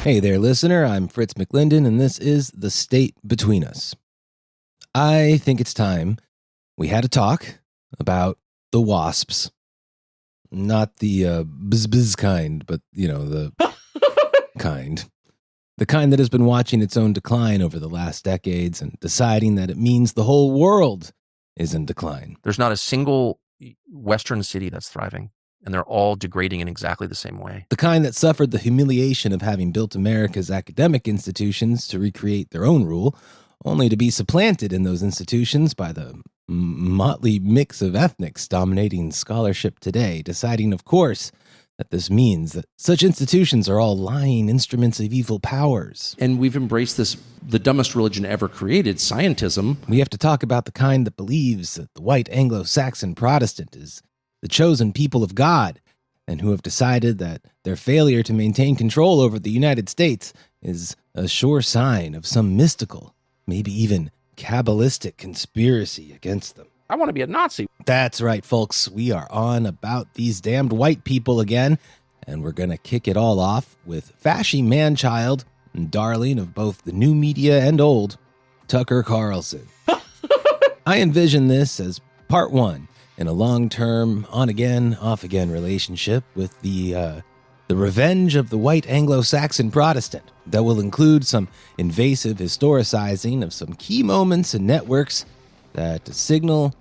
Hey there, listener. I'm Fritz McLinden, and this is The State Between Us. I think it's time we had a talk about the WASPs. Not the bzz kind, but, the kind. The kind that has been watching its own decline over the last decades and deciding that it means the whole world is in decline. There's not a single Western city that's thriving, and they're all degrading in exactly the same way. The kind that suffered the humiliation of having built America's academic institutions to recreate their own rule, only to be supplanted in those institutions by the motley mix of ethnics dominating scholarship today, deciding, of course, that this means that such institutions are all lying instruments of evil powers. And we've embraced this, the dumbest religion ever created, scientism. We have to talk about the kind that believes that the White Anglo-Saxon Protestant is the chosen people of God, and who have decided that their failure to maintain control over the United States is a sure sign of some mystical, maybe even Kabbalistic conspiracy against them. I want to be a Nazi. That's right, folks. We are on about these damned white people again, and we're going to kick it all off with fashy man-child and darling of both the new media and old, Tucker Carlson. I envision this as part one in a long-term, on-again, off-again relationship with the revenge of the White Anglo-Saxon Protestant that will include some invasive historicizing of some key moments and networks that signal,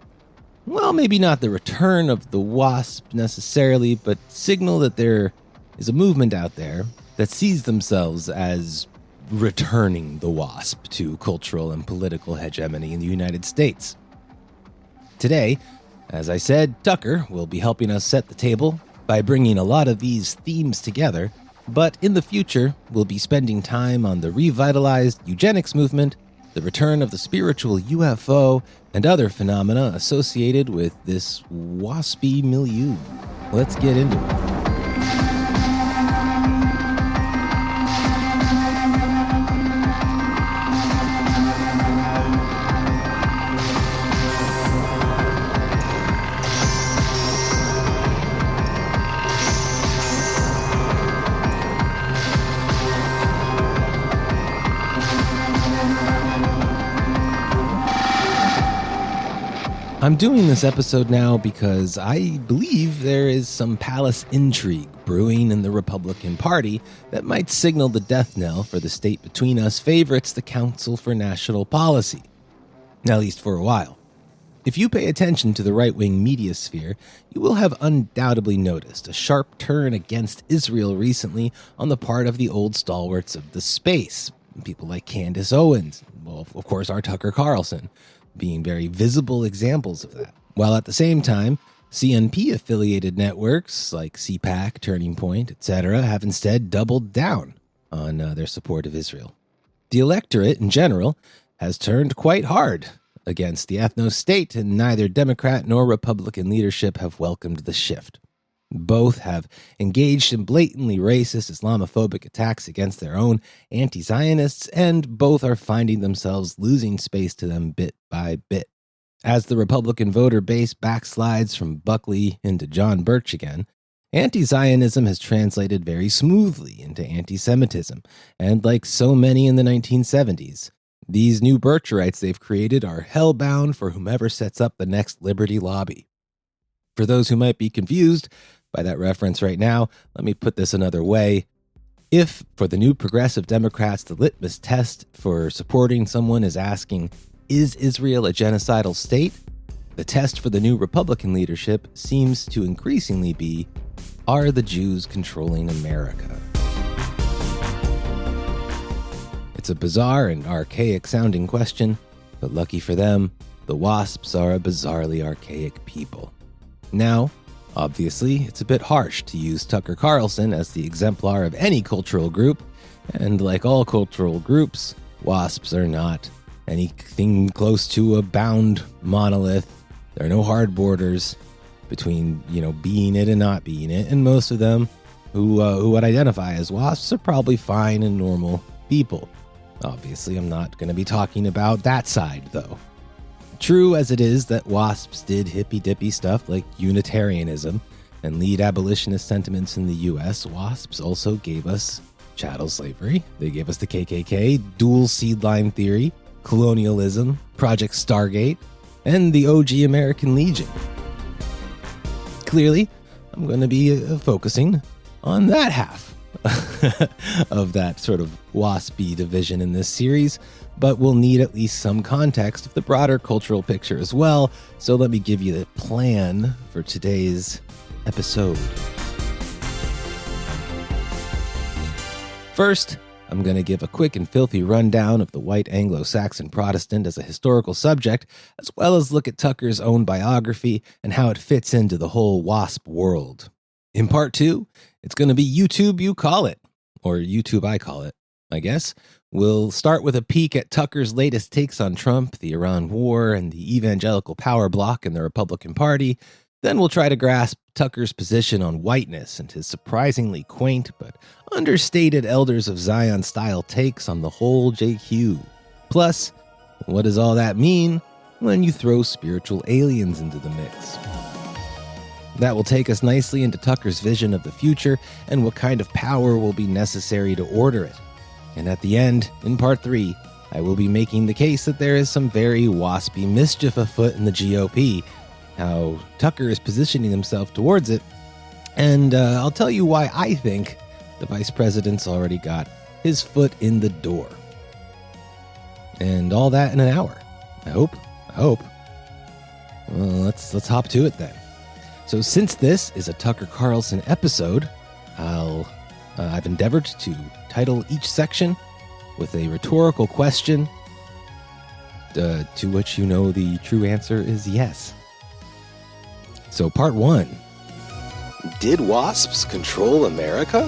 well, maybe not the return of the WASP necessarily, but signal that there is a movement out there that sees themselves as returning the WASP to cultural and political hegemony in the United States. Today, as I said, Tucker will be helping us set the table by bringing a lot of these themes together, but in the future, we'll be spending time on the revitalized eugenics movement, the return of the spiritual UFO, and other phenomena associated with this waspy milieu. Let's get into it. I'm doing this episode now because I believe there is some palace intrigue brewing in the Republican Party that might signal the death knell for the state between us favorites, the Council for National Policy, at least for a while. If you pay attention to the right-wing media sphere, you will have undoubtedly noticed a sharp turn against Israel recently on the part of the old stalwarts of the space, people like Candace Owens, well, of course, our Tucker Carlson, being very visible examples of that. While at the same time, CNP-affiliated networks like CPAC, Turning Point, etc. have instead doubled down on their support of Israel. The electorate, in general, has turned quite hard against the ethno-state, and neither Democrat nor Republican leadership have welcomed the shift. Both have engaged in blatantly racist Islamophobic attacks against their own anti-Zionists, and both are finding themselves losing space to them bit by bit. As the Republican voter base backslides from Buckley into John Birch again, anti-Zionism has translated very smoothly into anti-Semitism, and like so many in the 1970s, these new Bircherites they've created are hellbound for whomever sets up the next Liberty Lobby. For those who might be confused by that reference right now, let me put this another way. If, for the new progressive Democrats, the litmus test for supporting someone is asking, is Israel a genocidal state? The test for the new Republican leadership seems to increasingly be, are the Jews controlling America? It's a bizarre and archaic-sounding question, but lucky for them, the WASPs are a bizarrely archaic people. Now, obviously, it's a bit harsh to use Tucker Carlson as the exemplar of any cultural group, and like all cultural groups, WASPs are not anything close to a bound monolith. There are no hard borders between, being it and not being it, and most of them who would identify as WASPs are probably fine and normal people. Obviously, I'm not going to be talking about that side, though. True as it is that WASPs did hippy-dippy stuff like Unitarianism and lead abolitionist sentiments in the U.S., WASPs also gave us chattel slavery. They gave us the KKK, dual seed line theory, colonialism, Project Stargate, and the OG American Legion. Clearly, I'm going to be focusing on that half of that sort of WASP-y division in this series, but we'll need at least some context of the broader cultural picture as well, so let me give you the plan for today's episode. First, I'm going to give a quick and filthy rundown of the White Anglo-Saxon Protestant as a historical subject, as well as look at Tucker's own biography and how it fits into the whole WASP world. In part 2, it's going to be YouTube You Call It, or YouTube I Call It, I guess. We'll start with a peek at Tucker's latest takes on Trump, the Iran war, and the evangelical power bloc in the Republican Party. Then we'll try to grasp Tucker's position on whiteness and his surprisingly quaint but understated Elders of Zion-style takes on the whole JQ. Plus, what does all that mean when you throw spiritual aliens into the mix? That will take us nicely into Tucker's vision of the future and what kind of power will be necessary to order it. And at the end, in part 3, I will be making the case that there is some very waspy mischief afoot in the GOP, how Tucker is positioning himself towards it, and I'll tell you why I think the vice president's already got his foot in the door. And all that in an hour. I hope. Well, let's hop to it then. So since this is a Tucker Carlson episode, I've endeavored to title each section with a rhetorical question, to which you know the true answer is yes. So part 1. Did WASPs control America?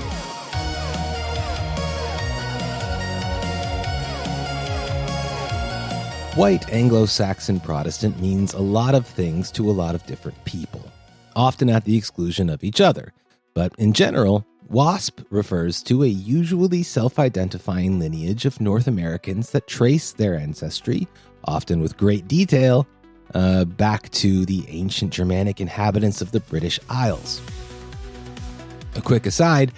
White Anglo-Saxon Protestant means a lot of things to a lot of different people, often at the exclusion of each other. But in general, WASP refers to a usually self-identifying lineage of North Americans that trace their ancestry, often with great detail, back to the ancient Germanic inhabitants of the British Isles. A quick aside,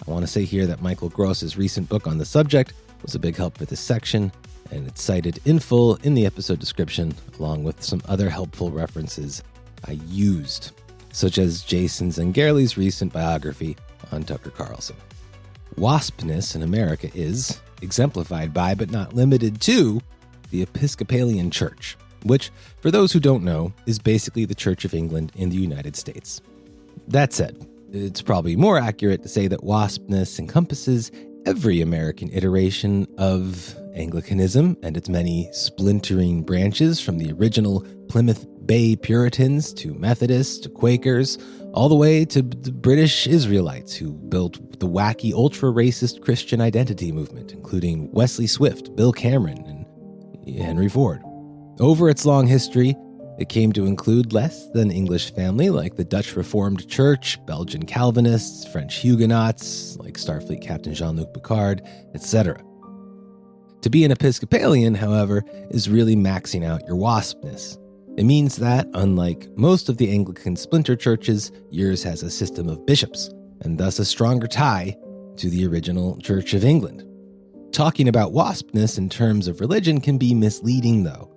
I want to say here that Michael Gross's recent book on the subject was a big help for this section, and it's cited in full in the episode description, along with some other helpful references I used, such as Jason Zengerli's recent biography on Tucker Carlson. Waspness in America is exemplified by, but not limited to, the Episcopalian Church, which, for those who don't know, is basically the Church of England in the United States. That said, it's probably more accurate to say that waspness encompasses every American iteration of Anglicanism and its many splintering branches, from the original Plymouth Bay Puritans to Methodists to Quakers, all the way to the British Israelites who built the wacky ultra-racist Christian identity movement, including Wesley Swift, Bill Cameron, and Henry Ford. Over its long history, it came to include less than English family like the Dutch Reformed Church, Belgian Calvinists, French Huguenots like Starfleet Captain Jean-Luc Picard, etc. To be an Episcopalian, however, is really maxing out your waspness. It means that, unlike most of the Anglican splinter churches, yours has a system of bishops, and thus a stronger tie to the original Church of England. Talking about waspness in terms of religion can be misleading, though.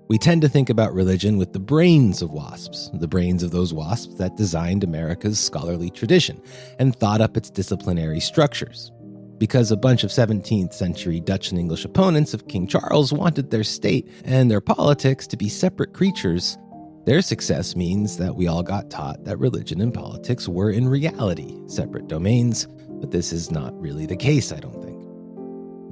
We tend to think about religion with the brains of wasps, the brains of those wasps that designed America's scholarly tradition and thought up its disciplinary structures. Because a bunch of 17th century Dutch and English opponents of King Charles wanted their state and their politics to be separate creatures, their success means that we all got taught that religion and politics were in reality separate domains, but this is not really the case, I don't think.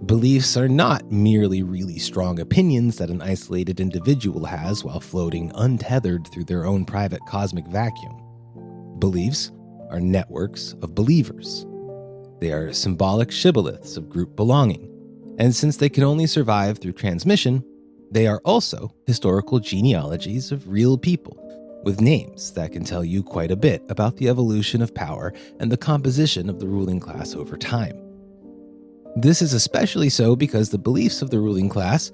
Beliefs are not merely really strong opinions that an isolated individual has while floating untethered through their own private cosmic vacuum. Beliefs are networks of believers. They are symbolic shibboleths of group belonging, and since they can only survive through transmission, they are also historical genealogies of real people, with names that can tell you quite a bit about the evolution of power and the composition of the ruling class over time. This is especially so because the beliefs of the ruling class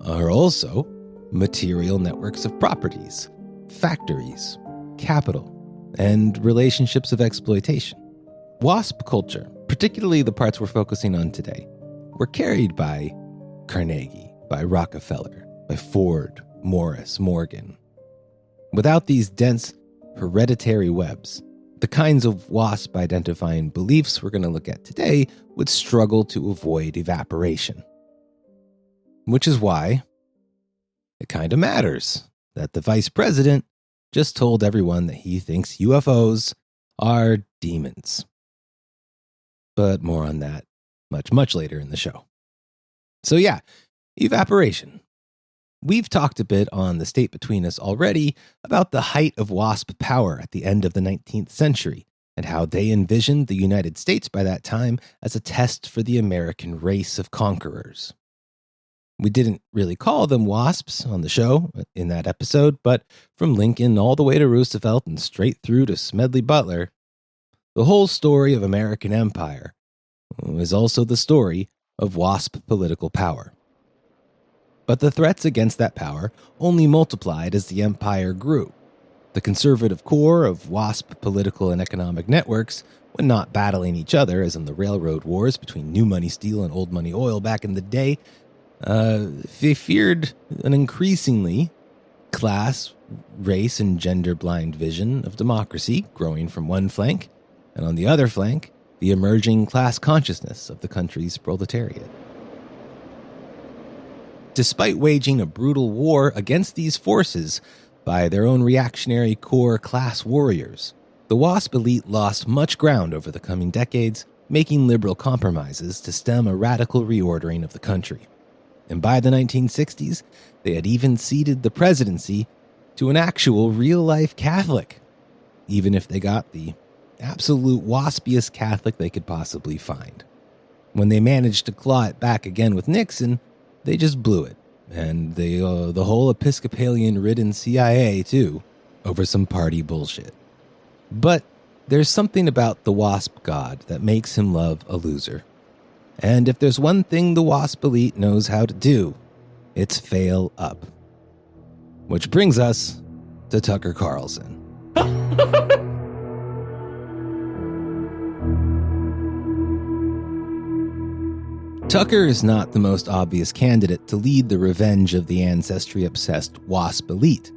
are also material networks of properties, factories, capital, and relationships of exploitation. WASP culture particularly the parts we're focusing on today, were carried by Carnegie, by Rockefeller, by Ford, Morris, Morgan. Without these dense hereditary webs, the kinds of WASP-identifying beliefs we're going to look at today would struggle to avoid evaporation. Which is why it kind of matters that the vice president just told everyone that he thinks UFOs are demons. But more on that much, much later in the show. So yeah, evaporation. We've talked a bit on The State Between Us already about the height of WASP power at the end of the 19th century and how they envisioned the United States by that time as a test for the American race of conquerors. We didn't really call them WASPs on the show in that episode, but from Lincoln all the way to Roosevelt and straight through to Smedley Butler, the whole story of American empire is also the story of WASP political power. But the threats against that power only multiplied as the empire grew. The conservative core of WASP political and economic networks, when not battling each other, as in the railroad wars between new money steel and old money oil back in the day, they feared an increasingly class, race, and gender-blind vision of democracy growing from one flank, and on the other flank, the emerging class consciousness of the country's proletariat. Despite waging a brutal war against these forces by their own reactionary core class warriors, the WASP elite lost much ground over the coming decades, making liberal compromises to stem a radical reordering of the country. And by the 1960s, they had even ceded the presidency to an actual real-life Catholic, even if they got the absolute waspiest Catholic they could possibly find. When they managed to claw it back again with Nixon, they just blew it, and the whole Episcopalian-ridden CIA, too, over some party bullshit. But there's something about the WASP god that makes him love a loser. And if there's one thing the WASP elite knows how to do, it's fail up. Which brings us to Tucker Carlson. Tucker is not the most obvious candidate to lead the revenge of the ancestry-obsessed WASP elite.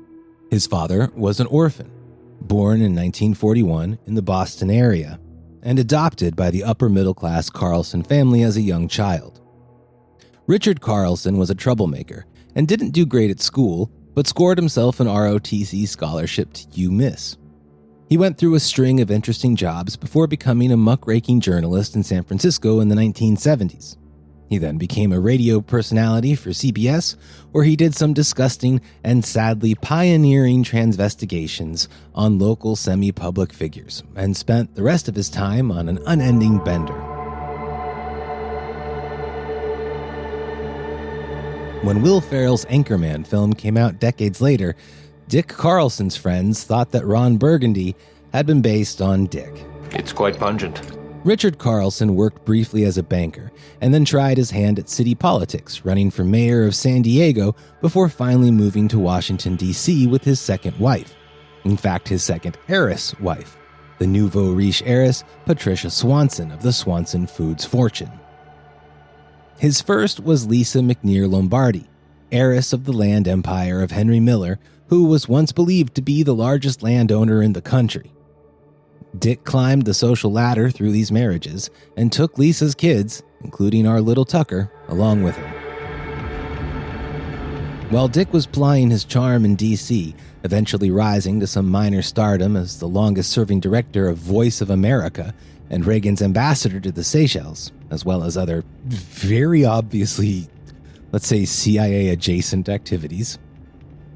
His father was an orphan, born in 1941 in the Boston area, and adopted by the upper-middle-class Carlson family as a young child. Richard Carlson was a troublemaker and didn't do great at school, but scored himself an ROTC scholarship to UMiss. He went through a string of interesting jobs before becoming a muckraking journalist in San Francisco in the 1970s. He then became a radio personality for CBS, where he did some disgusting and sadly pioneering transvestigations on local semi-public figures, and spent the rest of his time on an unending bender. When Will Ferrell's Anchorman film came out decades later, Dick Carlson's friends thought that Ron Burgundy had been based on Dick. It's quite pungent. Richard Carlson worked briefly as a banker and then tried his hand at city politics, running for mayor of San Diego before finally moving to Washington, D.C. with his second wife. In fact, his second heiress wife, the nouveau riche heiress Patricia Swanson of the Swanson Foods fortune. His first was Lisa McNear Lombardi, heiress of the land empire of Henry Miller, who was once believed to be the largest landowner in the country. Dick climbed the social ladder through these marriages and took Lisa's kids, including our little Tucker, along with him. While Dick was plying his charm in D.C., eventually rising to some minor stardom as the longest-serving director of Voice of America and Reagan's ambassador to the Seychelles, as well as other very obviously, let's say, CIA-adjacent activities,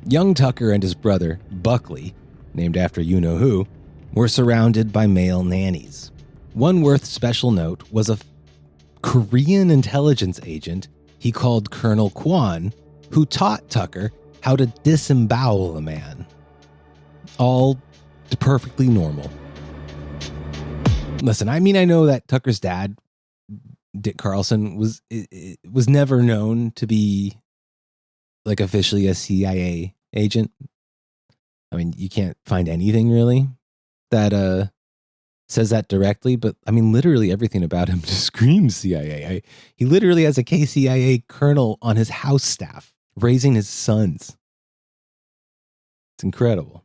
young Tucker and his brother, Buckley, named after you-know-who, were surrounded by male nannies. One worth special note was a Korean intelligence agent he called Colonel Kwan, who taught Tucker how to disembowel a man. All perfectly normal. Listen, I know that Tucker's dad, Dick Carlson, was never known to be like officially a CIA agent. I mean, you can't find anything really that says that directly, but I mean, literally everything about him just screams CIA. He literally has a KCIA colonel on his house staff, raising his sons. It's incredible.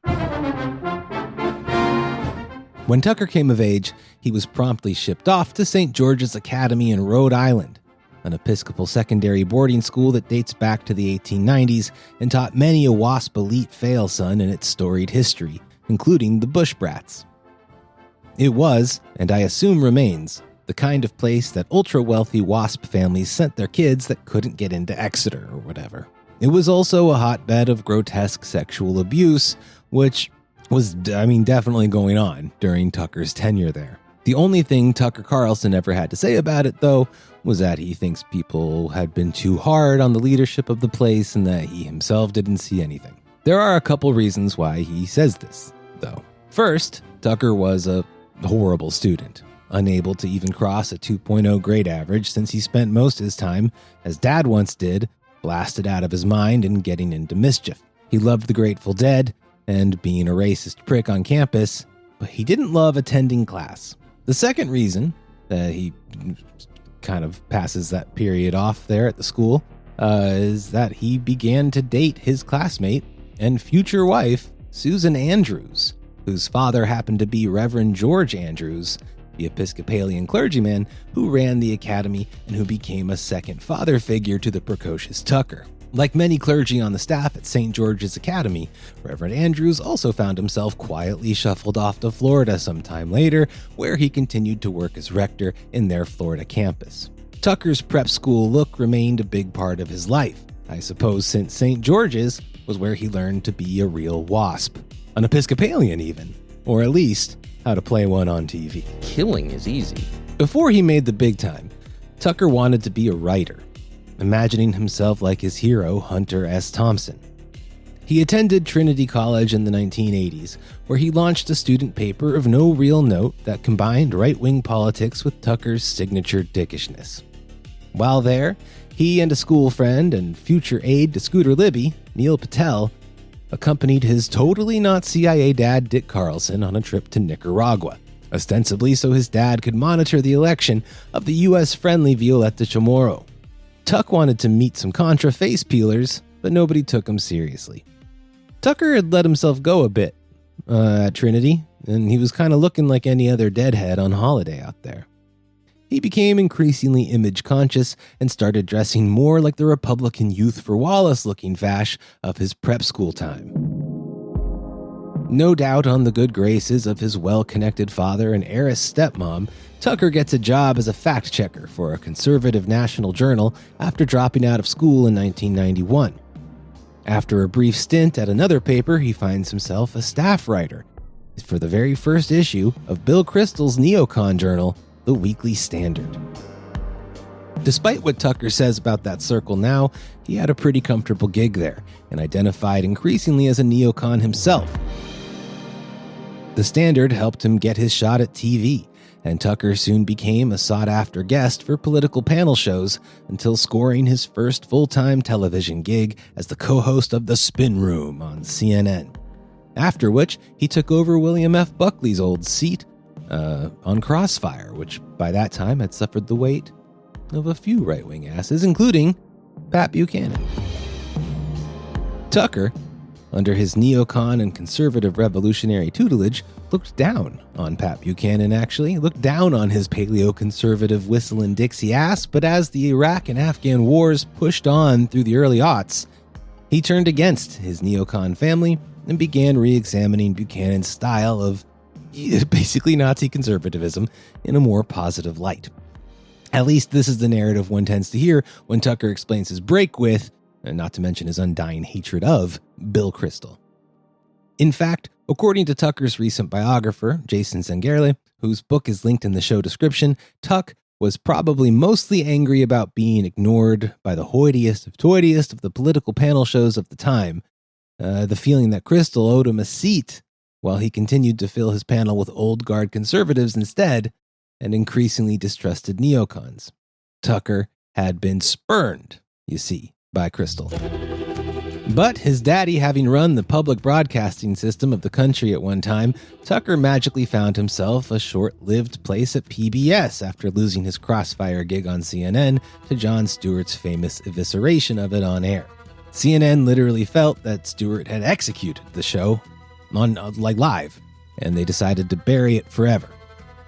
When Tucker came of age, he was promptly shipped off to St. George's Academy in Rhode Island, an Episcopal secondary boarding school that dates back to the 1890s and taught many a WASP elite fail son in its storied history, including the Bush Brats. It was, and I assume remains, the kind of place that ultra-wealthy WASP families sent their kids that couldn't get into Exeter or whatever. It was also a hotbed of grotesque sexual abuse, which was, definitely going on during Tucker's tenure there. The only thing Tucker Carlson ever had to say about it, though, was that he thinks people had been too hard on the leadership of the place and that he himself didn't see anything. There are a couple reasons why he says this, though. First, Tucker was a horrible student, unable to even cross a 2.0 grade average since he spent most of his time, as Dad once did, blasted out of his mind and getting into mischief. He loved the Grateful Dead and being a racist prick on campus, but he didn't love attending class. The second reason that he kind of passes that period off there at the school is that he began to date his classmate and future wife, Susan Andrews, whose father happened to be Reverend George Andrews, the Episcopalian clergyman who ran the academy and who became a second father figure to the precocious Tucker. Like many clergy on the staff at St. George's Academy, Reverend Andrews also found himself quietly shuffled off to Florida sometime later, where he continued to work as rector in their Florida campus. Tucker's prep school look remained a big part of his life, I suppose, since St. George's was where he learned to be a real WASP, an Episcopalian even, or at least how to play one on TV. Killing is easy. Before he made the big time, Tucker wanted to be a writer, imagining himself like his hero, Hunter S. Thompson. He attended Trinity College in the 1980s, where he launched a student paper of no real note that combined right-wing politics with Tucker's signature dickishness. While there, he and a school friend and future aide to Scooter Libby, Neil Patel, accompanied his totally not CIA dad, Dick Carlson, on a trip to Nicaragua, ostensibly so his dad could monitor the election of the U.S.-friendly Violeta Chamorro. Tuck wanted to meet some Contra face peelers, but nobody took him seriously. Tucker had let himself go a bit at Trinity, and he was kind of looking like any other deadhead on holiday out there. He became increasingly image-conscious and started dressing more like the Republican Youth for Wallace-looking fash of his prep school time. No doubt on the good graces of his well-connected father and heiress stepmom, Tucker gets a job as a fact-checker for a conservative national journal after dropping out of school in 1991. After a brief stint at another paper, he finds himself a staff writer for the very first issue of Bill Kristol's neocon journal, The Weekly Standard. Despite what Tucker says about that circle now, he had a pretty comfortable gig there and identified increasingly as a neocon himself. The Standard helped him get his shot at TV, and Tucker soon became a sought-after guest for political panel shows until scoring his first full-time television gig as the co-host of The Spin Room on CNN. After which, he took over William F. Buckley's old seat on Crossfire, which by that time had suffered the weight of a few right-wing asses, including Pat Buchanan. Tucker, under his neocon and conservative revolutionary tutelage, looked down on Pat Buchanan, actually. Looked down on his paleo-conservative whistlin' Dixie ass, but as the Iraq and Afghan wars pushed on through the early aughts, he turned against his neocon family and began re-examining Buchanan's style of basically Nazi conservatism in a more positive light. At least this is the narrative one tends to hear when Tucker explains his break with, and not to mention his undying hatred of, Bill Kristol. In fact, according to Tucker's recent biographer, Jason Zengerle, whose book is linked in the show description, Tuck was probably mostly angry about being ignored by the hoitiest of the political panel shows of the time, the feeling that Kristol owed him a seat while he continued to fill his panel with old guard conservatives instead, and increasingly distrusted neocons. Tucker had been spurned, you see, by Kristol. But his daddy having run the public broadcasting system of the country at one time, Tucker magically found himself a short-lived place at PBS after losing his Crossfire gig on CNN to Jon Stewart's famous evisceration of it on air. CNN literally felt that Stewart had executed the show on live, and they decided to bury it forever.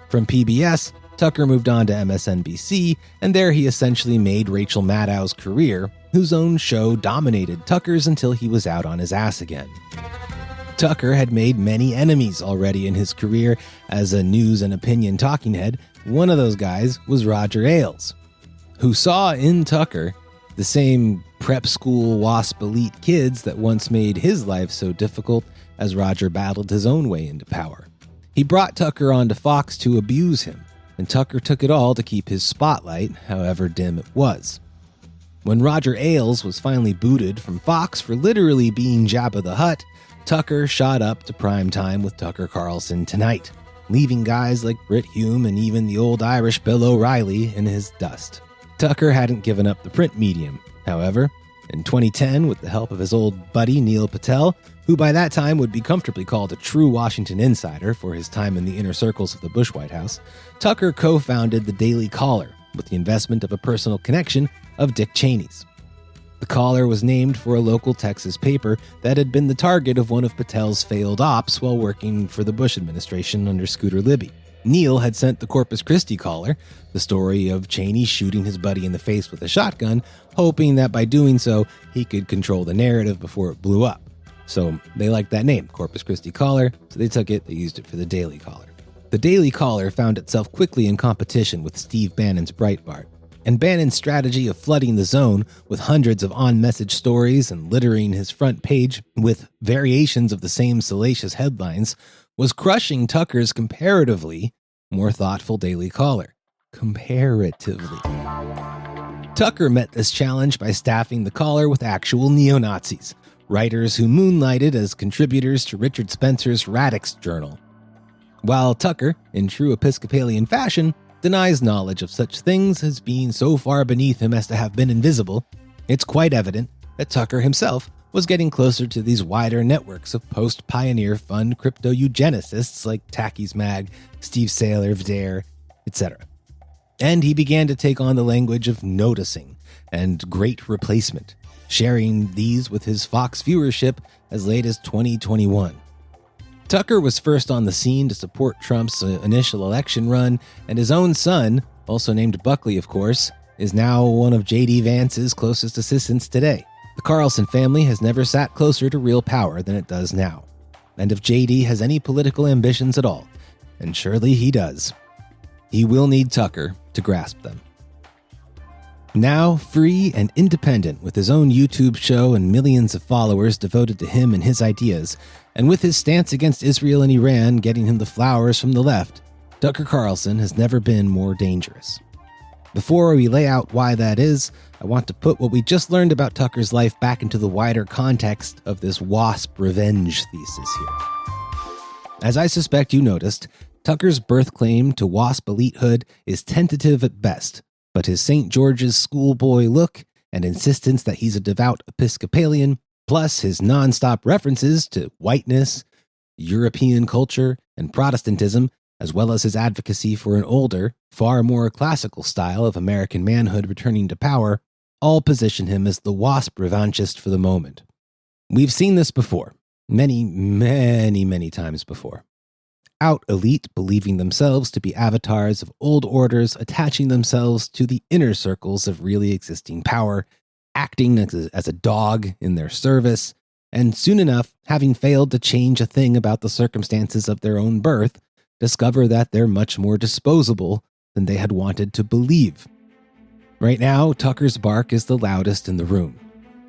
From PBS, Tucker moved on to MSNBC, and there he essentially made Rachel Maddow's career, whose own show dominated Tucker's until he was out on his ass again. Tucker had made many enemies already in his career as a news and opinion talking head. One of those guys was Roger Ailes, who saw in Tucker the same prep school WASP elite kids that once made his life so difficult as Roger battled his own way into power. He brought Tucker onto Fox to abuse him, and Tucker took it all to keep his spotlight, however dim it was. When Roger Ailes was finally booted from Fox for literally being Jabba the Hutt, Tucker shot up to prime time with Tucker Carlson Tonight, leaving guys like Brit Hume and even the old Irish Bill O'Reilly in his dust. Tucker hadn't given up the print medium, however. In 2010, with the help of his old buddy Neil Patel, who by that time would be comfortably called a true Washington insider for his time in the inner circles of the Bush White House, Tucker co-founded the Daily Caller with the investment of a personal connection of Dick Cheney's. The Caller was named for a local Texas paper that had been the target of one of Patel's failed ops while working for the Bush administration under Scooter Libby. Neil had sent the Corpus Christi Caller, the story of Cheney shooting his buddy in the face with a shotgun, hoping that by doing so, he could control the narrative before it blew up. So they liked that name, Corpus Christi Caller, so they took it, they used it for the Daily Caller. The Daily Caller found itself quickly in competition with Steve Bannon's Breitbart, and Bannon's strategy of flooding the zone with hundreds of on-message stories and littering his front page with variations of the same salacious headlines was crushing Tucker's comparatively more thoughtful Daily Caller. Comparatively. Tucker met this challenge by staffing the Caller with actual neo-Nazis, writers who moonlighted as contributors to Richard Spencer's Radix Journal. While Tucker, in true Episcopalian fashion, denies knowledge of such things as being so far beneath him as to have been invisible, it's quite evident that Tucker himself was getting closer to these wider networks of post-pioneer fund crypto-eugenicists like Tacky's Mag, Steve Saylor, Vdare, etc. And he began to take on the language of noticing and great replacement, sharing these with his Fox viewership as late as 2021. Tucker was first on the scene to support Trump's initial election run, and his own son, also named Buckley of course, is now one of J.D. Vance's closest assistants today. The Carlson family has never sat closer to real power than it does now. And if J.D. has any political ambitions at all, and surely he does, he will need Tucker to grasp them. Now free and independent with his own YouTube show and millions of followers devoted to him and his ideas, and with his stance against Israel and Iran getting him the flowers from the left, Tucker Carlson has never been more dangerous. Before we lay out why that is, I want to put what we just learned about Tucker's life back into the wider context of this WASP revenge thesis here. As I suspect you noticed, Tucker's birth claim to WASP elitehood is tentative at best, but his St. George's schoolboy look and insistence that he's a devout Episcopalian, plus his nonstop references to whiteness, European culture, and Protestantism, as well as his advocacy for an older, far more classical style of American manhood returning to power, all position him as the WASP revanchist for the moment. We've seen this before, many times before. Out elite believing themselves to be avatars of old orders, attaching themselves to the inner circles of really existing power, acting as a dog in their service, and soon enough, having failed to change a thing about the circumstances of their own birth, discover that they're much more disposable than they had wanted to believe. Right now, Tucker's bark is the loudest in the room.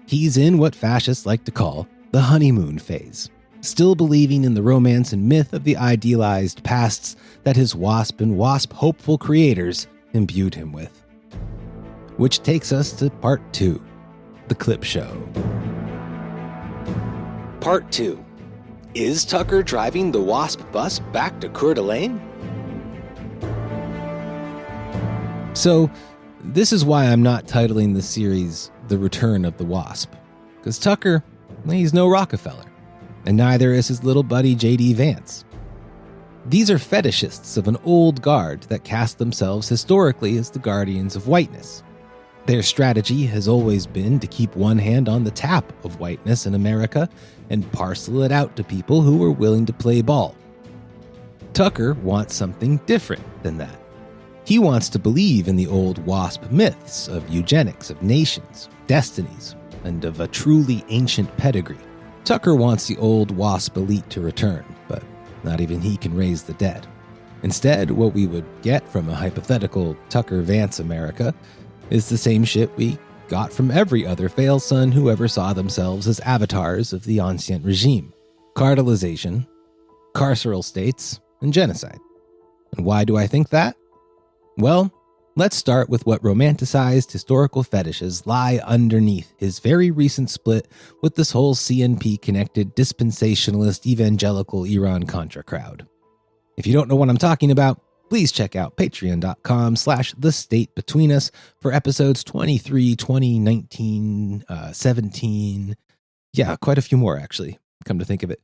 He's in what fascists like to call the honeymoon phase, still believing in the romance and myth of the idealized pasts that his WASP and WASP hopeful creators imbued him with. Which takes us to Part 2, the clip show. Part 2. Is Tucker driving the WASP bus back to Coeur d'Alene? So, this is why I'm not titling the series The Return of the WASP. Because Tucker He's no Rockefeller, and neither is his little buddy J.D. Vance. These are fetishists of an old guard that cast themselves historically as the guardians of whiteness. Their strategy has always been to keep one hand on the tap of whiteness in America and parcel it out to people who are willing to play ball. Tucker wants something different than that. He wants to believe in the old WASP myths of eugenics, of nations, destinies, and of a truly ancient pedigree. Tucker wants the old WASP elite to return, but not even he can raise the dead. Instead, what we would get from a hypothetical Tucker Vance America is the same shit we got from every other fail son who ever saw themselves as avatars of the ancient regime. Cartelization, carceral states, and genocide. And why do I think that? Well, let's start with what romanticized historical fetishes lie underneath his very recent split with this whole CNP-connected dispensationalist evangelical Iran-Contra crowd. If you don't know what I'm talking about, please check out patreon.com/thestatebetweenus for episodes 23, 20, 19, 17. Yeah, quite a few more, actually, come to think of it.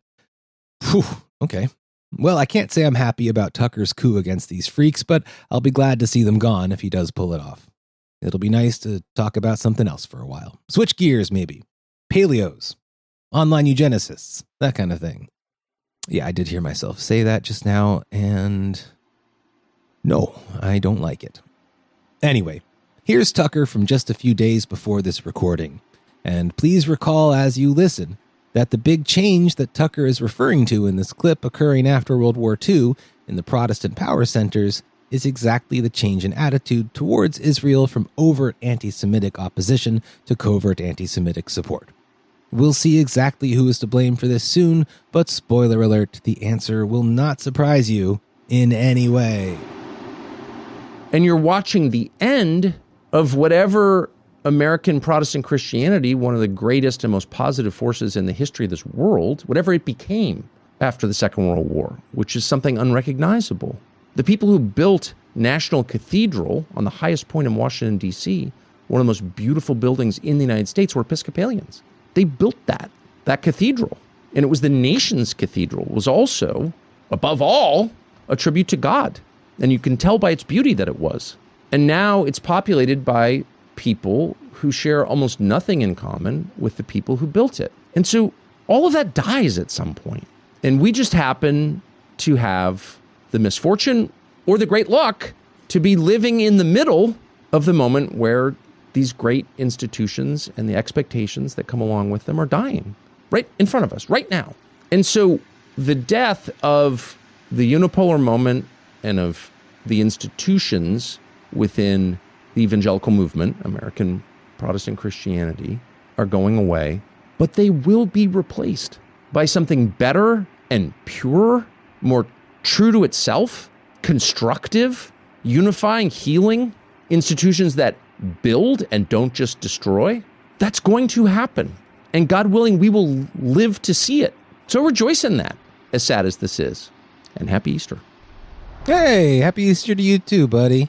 Whew, okay. Well, I can't say I'm happy about Tucker's coup against these freaks, but I'll be glad to see them gone if he does pull it off. It'll be nice to talk about something else for a while. Switch gears, maybe. Paleos. Online eugenicists. That kind of thing. Yeah, I did hear myself say that just now, and no, I don't like it. Anyway, here's Tucker from just a few days before this recording. And please recall as you listen that the big change that Tucker is referring to in this clip occurring after World War II in the Protestant power centers is exactly the change in attitude towards Israel from overt anti-Semitic opposition to covert anti-Semitic support. We'll see exactly who is to blame for this soon, but spoiler alert, the answer will not surprise you in any way. And you're watching the end of whatever American Protestant Christianity, one of the greatest and most positive forces in the history of this world, whatever it became after the Second World War, which is something unrecognizable. The people who built National Cathedral on the highest point in Washington, D.C., one of the most beautiful buildings in the United States, were Episcopalians. They built that cathedral. And it was the nation's cathedral. It was also, above all, a tribute to God. And you can tell by its beauty that it was. And now it's populated by people who share almost nothing in common with the people who built it. And so all of that dies at some point. And we just happen to have the misfortune or the great luck to be living in the middle of the moment where these great institutions and the expectations that come along with them are dying right in front of us right now. And so the death of the unipolar moment and of the institutions within the evangelical movement, American Protestant Christianity, are going away, but they will be replaced by something better and purer, more true to itself, constructive, unifying, healing, institutions that build and don't just destroy. That's going to happen. And God willing, we will live to see it. So rejoice in that, as sad as this is. And happy Easter. Hey, happy Easter to you too, buddy.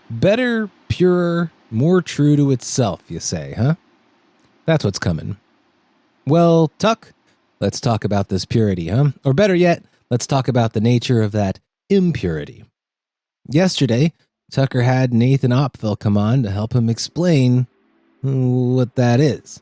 Better, purer, more true to itself, you say, huh? That's what's coming. Well, Tuck, let's talk about this purity, huh? Or better yet, let's talk about the nature of that impurity. Yesterday, Tucker had Nathan Opfel come on to help him explain what that is.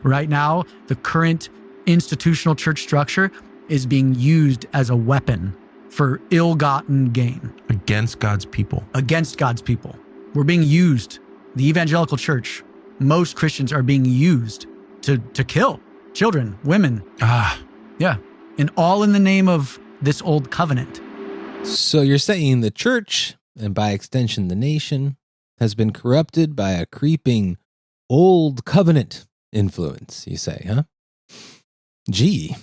Right now, the current institutional church structure is being used as a weapon for ill-gotten gain. Against God's people. Against God's people. We're being used. The evangelical church, most Christians are being used to kill children, women. Yeah. And all in the name of this old covenant. So you're saying the church, and by extension the nation, has been corrupted by a creeping old covenant influence, you say, huh? Gee.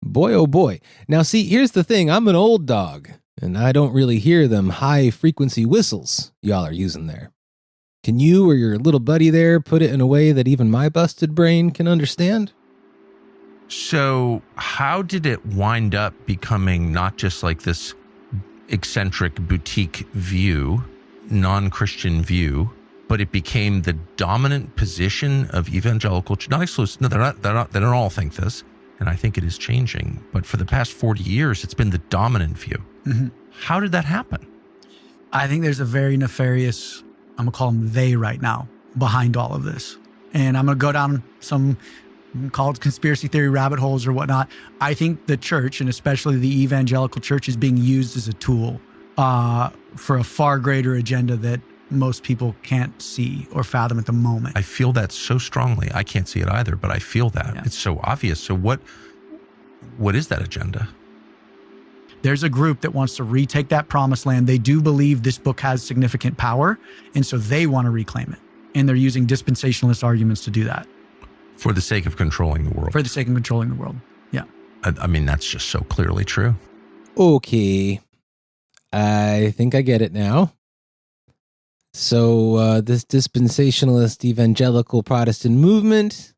Boy, oh boy. Now see, here's the thing. I'm an old dog, and I don't really hear them high-frequency whistles y'all are using there. Can you or your little buddy there put it in a way that even my busted brain can understand? So how did it wind up becoming not just like this eccentric boutique view, non-Christian view, but it became the dominant position of evangelical, not exclusive, no, they don't all think this, and I think it is changing, but for the past 40 years, it's been the dominant view. Mm-hmm. How did that happen? I think there's a very nefarious, I'm going to call them they right now, behind all of this. And I'm going to go down some, call it conspiracy theory rabbit holes or whatnot. I think the church, and especially the evangelical church, is being used as a tool for a far greater agenda that most people can't see or fathom at the moment. I feel that so strongly. I can't see it either, but I feel that. Yeah. It's so obvious. So what is that agenda? There's a group that wants to retake that promised land. They do believe this book has significant power, and so they want to reclaim it. And they're using dispensationalist arguments to do that. For the sake of controlling the world. For the sake of controlling the world, yeah. I mean, that's just so clearly true. Okay. I think I get it now. So this dispensationalist evangelical Protestant movement,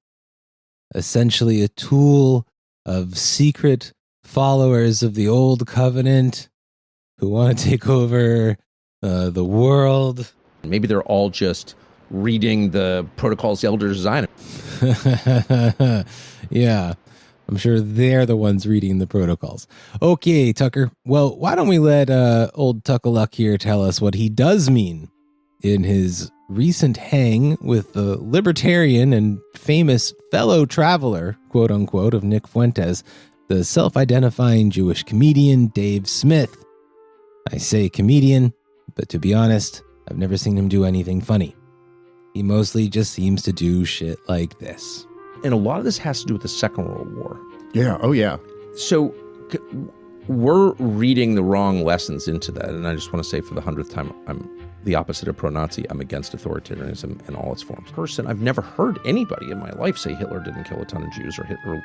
essentially a tool of secret followers of the old covenant who want to take over the world. Maybe they're all just reading the protocols the elders designed. Yeah, I'm sure they're the ones reading the protocols. Okay, Tucker. Well, why don't we let old Tuckaluck here tell us what he does mean in his recent hang with the libertarian and famous fellow traveler, quote unquote, of Nick Fuentes, the self-identifying Jewish comedian Dave Smith. I say comedian, but to be honest, I've never seen him do anything funny. He mostly just seems to do shit like this. And a lot of this has to do with the Second World War. Yeah, oh yeah. So we're reading the wrong lessons into that. And I just want to say for the 100th time, I'm the opposite of pro-Nazi. I'm against authoritarianism in all its forms. I've never heard anybody in my life say Hitler didn't kill a ton of Jews or Hitler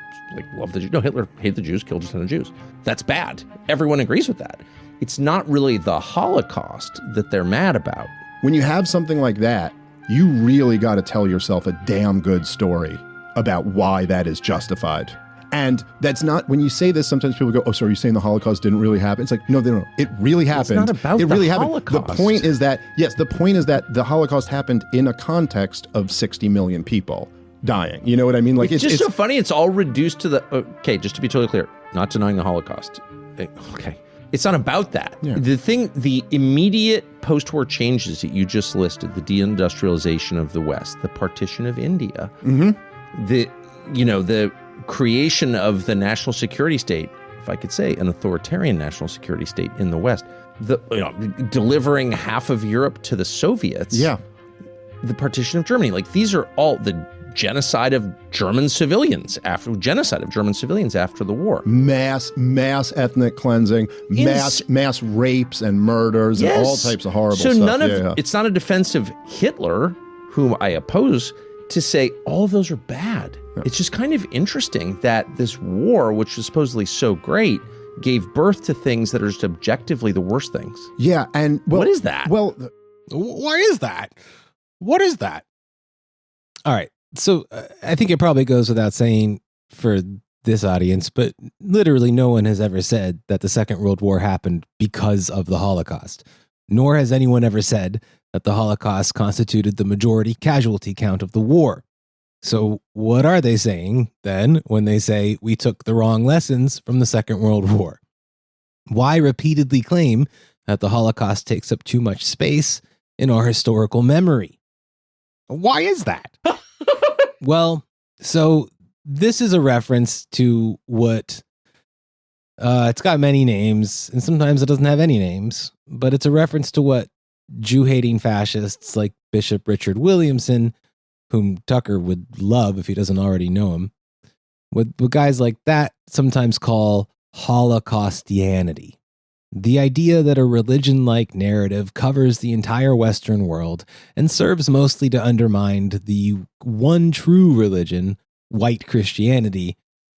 loved the Jews. No, Hitler hated the Jews, killed a ton of Jews. That's bad. Everyone agrees with that. It's not really the Holocaust that they're mad about. When you have something like that, you really got to tell yourself a damn good story about why that is justified. And that's not, when you say this, sometimes people go, oh, so are you saying the Holocaust didn't really happen? It's like, no, it really happened. It's not about it really the happened. Holocaust. The point is that, yes, the point is that the Holocaust happened in a context of 60 million people dying. You know what I mean? Like it's just so funny. It's all reduced to the, okay, just to be totally clear, not denying the Holocaust. Okay. It's not about that. Yeah. The immediate post-war changes that you just listed, the deindustrialization of the West, the partition of India, the creation of the national security state, if I could say, an authoritarian national security state in the West, delivering half of Europe to the Soviets, the partition of Germany. Like, these are all the genocide of German civilians after the war. Mass ethnic cleansing, mass rapes and murders, and all types of horrible stuff. So it's not a defense of Hitler, whom I oppose, to say all of those are bad. Yeah. It's just kind of interesting that this war, which was supposedly so great, gave birth to things that are just objectively the worst things. Yeah, and what is that? Well, why is that? What is that? All right. So I think it probably goes without saying for this audience, but literally no one has ever said that the Second World War happened because of the Holocaust. Nor has anyone ever said that the Holocaust constituted the majority casualty count of the war. So what are they saying then when they say we took the wrong lessons from the Second World War? Why repeatedly claim that the Holocaust takes up too much space in our historical memory? Why is that? Well, so this is a reference to what, it's got many names, and sometimes it doesn't have any names, but it's a reference to what Jew-hating fascists like Bishop Richard Williamson, whom Tucker would love if he doesn't already know him, what guys like that sometimes call Holocaustianity. The idea that a religion-like narrative covers the entire Western world and serves mostly to undermine the one true religion, white Christianity,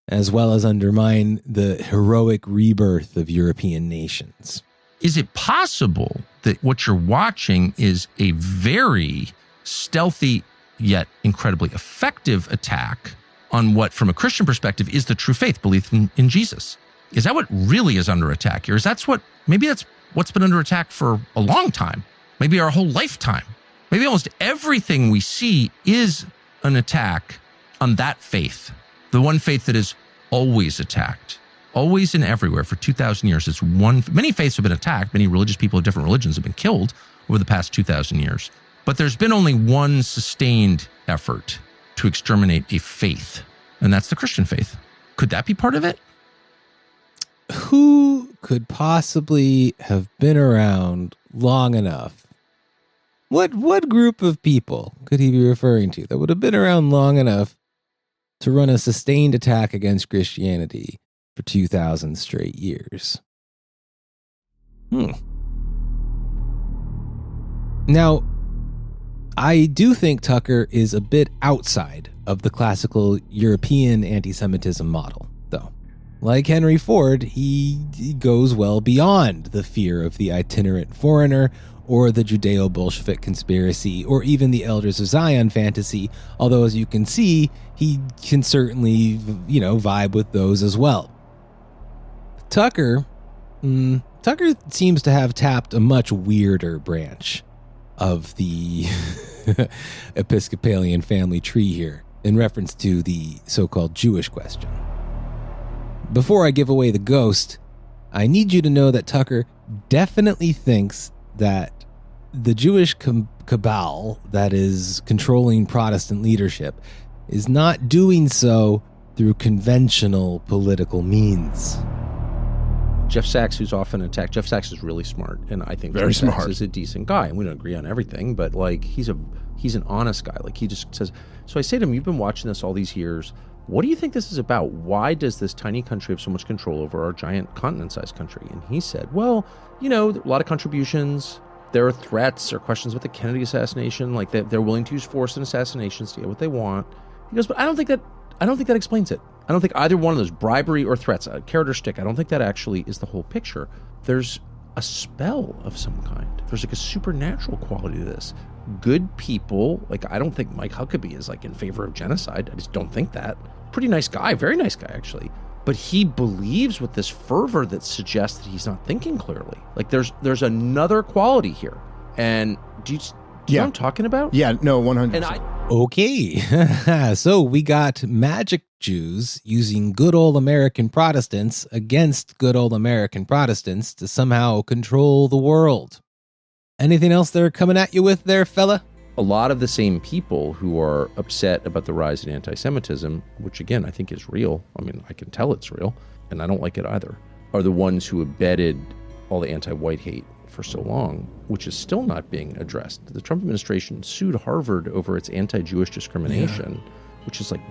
as well as undermine the heroic rebirth of European nations. Is it possible that what you're watching is a very stealthy yet incredibly effective attack on what, from a Christian perspective, is the true faith, belief in Jesus? Is that what really is under attack here? Maybe that's what's been under attack for a long time, maybe our whole lifetime? Maybe almost everything we see is an attack on that faith, the one faith that is always attacked, always and everywhere for 2,000 years. It's one. Many faiths have been attacked. Many religious people of different religions have been killed over the past 2,000 years. But there's been only one sustained effort to exterminate a faith, and that's the Christian faith. Could that be part of it? Who could possibly have been around long enough? What group of people could he be referring to that would have been around long enough to run a sustained attack against Christianity for 2,000 straight years? Now, I do think Tucker is a bit outside of the classical European anti-Semitism model, though. Like Henry Ford, he goes well beyond the fear of the itinerant foreigner or the Judeo-Bolshevik conspiracy or even the Elders of Zion fantasy, although as you can see, he can certainly, vibe with those as well. Tucker seems to have tapped a much weirder branch of the Episcopalian family tree here in reference to the so-called Jewish question. Before I give away the ghost, I need you to know that Tucker definitely thinks that the Jewish cabal that is controlling Protestant leadership is not doing so through conventional political means. Jeff Sachs, who's often attacked, Jeff Sachs is really smart, and I think Very Jeff smart. Sachs is a decent guy, and we don't agree on everything, but he's an honest guy. He just says, so I say to him, you've been watching this all these years. What do you think this is about? Why does this tiny country have so much control over our giant continent-sized country? And he said, well, there are a lot of contributions. There are threats or questions about the Kennedy assassination. They're willing to use force in assassinations to get what they want. He goes, but I don't think that explains it. I don't think either one of those, bribery or threats, carrot or stick, I don't think that actually is the whole picture. There's a spell of some kind. There's a supernatural quality to this. Good people, I don't think Mike Huckabee is in favor of genocide. I just don't think that. Pretty nice guy, very nice guy actually. But he believes with this fervor that suggests that he's not thinking clearly. There's another quality here. And do you know what I'm talking about? Yeah, no, 100%. And Okay, so we got magic Jews using good old American Protestants against good old American Protestants to somehow control the world. Anything else they're coming at you with there, fella? a lot of the same people who are upset about the rise in anti-Semitism, which again, I think is real. I mean, I can tell it's real, and I don't like it either, are the ones who abetted all the anti-white hate for so long, which is still not being addressed. The Trump administration sued Harvard over its anti-Jewish discrimination, which is like,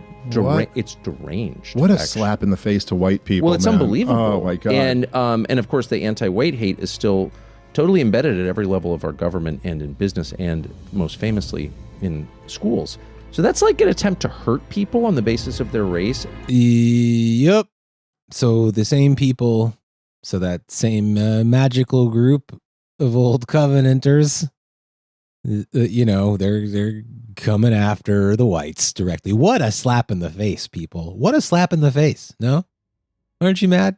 it's deranged. What a actually. slap in the face to white people. Well, it's man. unbelievable. Oh my God. And of course, the anti-white hate is still totally embedded at every level of our government and in business, and most famously in schools. So that's like an attempt to hurt people on the basis of their race. Yep. So the same people, so that same magical group of old Covenanters, they're coming after the whites directly. What a slap in the face, people. What a slap in the face. No? Aren't you mad?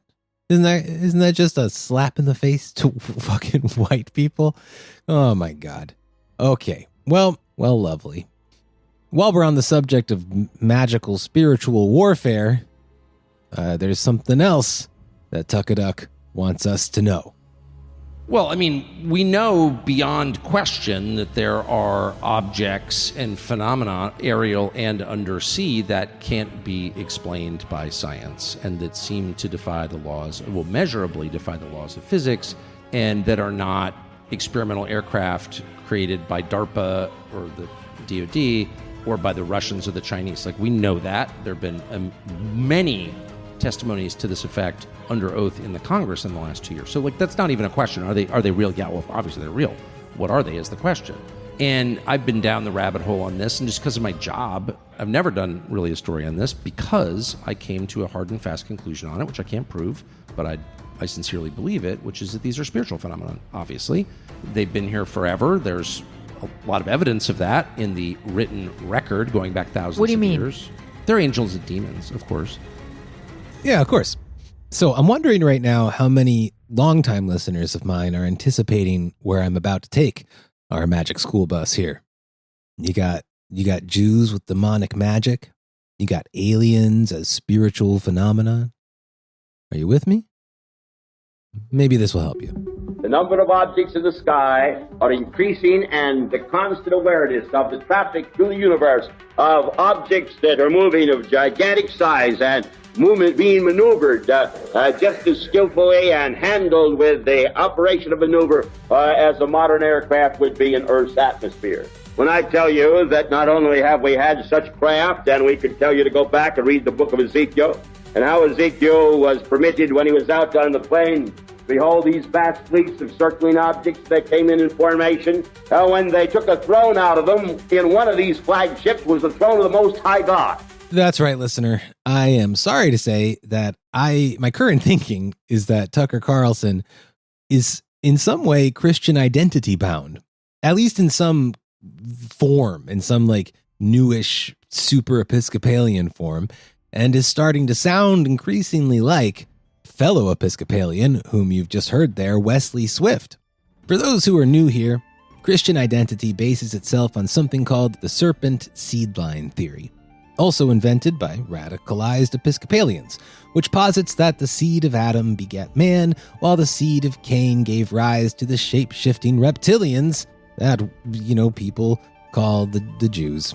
Isn't that just a slap in the face to fucking white people? Oh my God. Okay. Well, lovely. While we're on the subject of magical spiritual warfare, there's something else that Tuckaduck wants us to know. Well, I mean, we know beyond question that there are objects and phenomena, aerial and undersea, that can't be explained by science and that seem to defy the laws, will measurably defy the laws of physics, and that are not experimental aircraft created by DARPA or the DoD or by the Russians or the Chinese. Like, we know that. There have been many testimonies to this effect under oath in the Congress in the last 2 years. So, like, that's not even a question. Are they real? Yeah, well, obviously they're real. What are they is the question. And I've been down the rabbit hole on this, and just because of my job, I've never done really a story on this because I came to a hard and fast conclusion on it, which I can't prove, but I sincerely believe it, which is that these are spiritual phenomena, obviously. They've been here forever. There's a lot of evidence of that in the written record going back thousands of years. They're angels and demons, of course. Yeah, of course. So I'm wondering right now how many longtime listeners of mine are anticipating where I'm about to take our magic school bus here. You got Jews with demonic magic. You got aliens as spiritual phenomena. Are you with me? Maybe this will help you. The number of objects in the sky are increasing, and the constant awareness of the traffic through the universe of objects that are moving of gigantic size and movement being maneuvered just as skillfully and handled with the operation of maneuver as a modern aircraft would be in Earth's atmosphere. When I tell you that not only have we had such craft, and we could tell you to go back and read the book of Ezekiel, and how Ezekiel was permitted when he was out on the plain, behold these vast fleets of circling objects that came in formation. When they took a throne out of them, in one of these flagships was the throne of the Most High God. That's right, listener. I am sorry to say that my current thinking is that Tucker Carlson is in some way Christian identity bound, at least in some form, in some like newish super Episcopalian form, and is starting to sound increasingly like fellow Episcopalian, whom you've just heard there, Wesley Swift. For those who are new here, Christian identity bases itself on something called the serpent seed line theory, also invented by radicalized Episcopalians, which posits that the seed of Adam begat man, while the seed of Cain gave rise to the shape-shifting reptilians that, people call the Jews.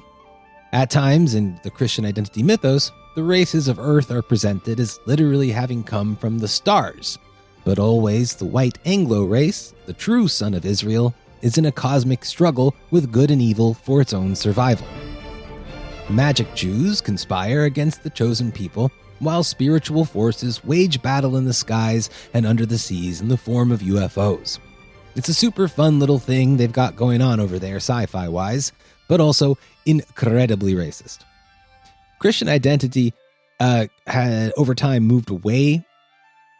At times, in the Christian identity mythos, the races of Earth are presented as literally having come from the stars, but always the White Anglo race, the true son of Israel, is in a cosmic struggle with good and evil for its own survival. Magic Jews conspire against the chosen people, while spiritual forces wage battle in the skies and under the seas in the form of UFOs. It's a super fun little thing they've got going on over there sci-fi wise, but also incredibly racist. Christian identity had over time moved away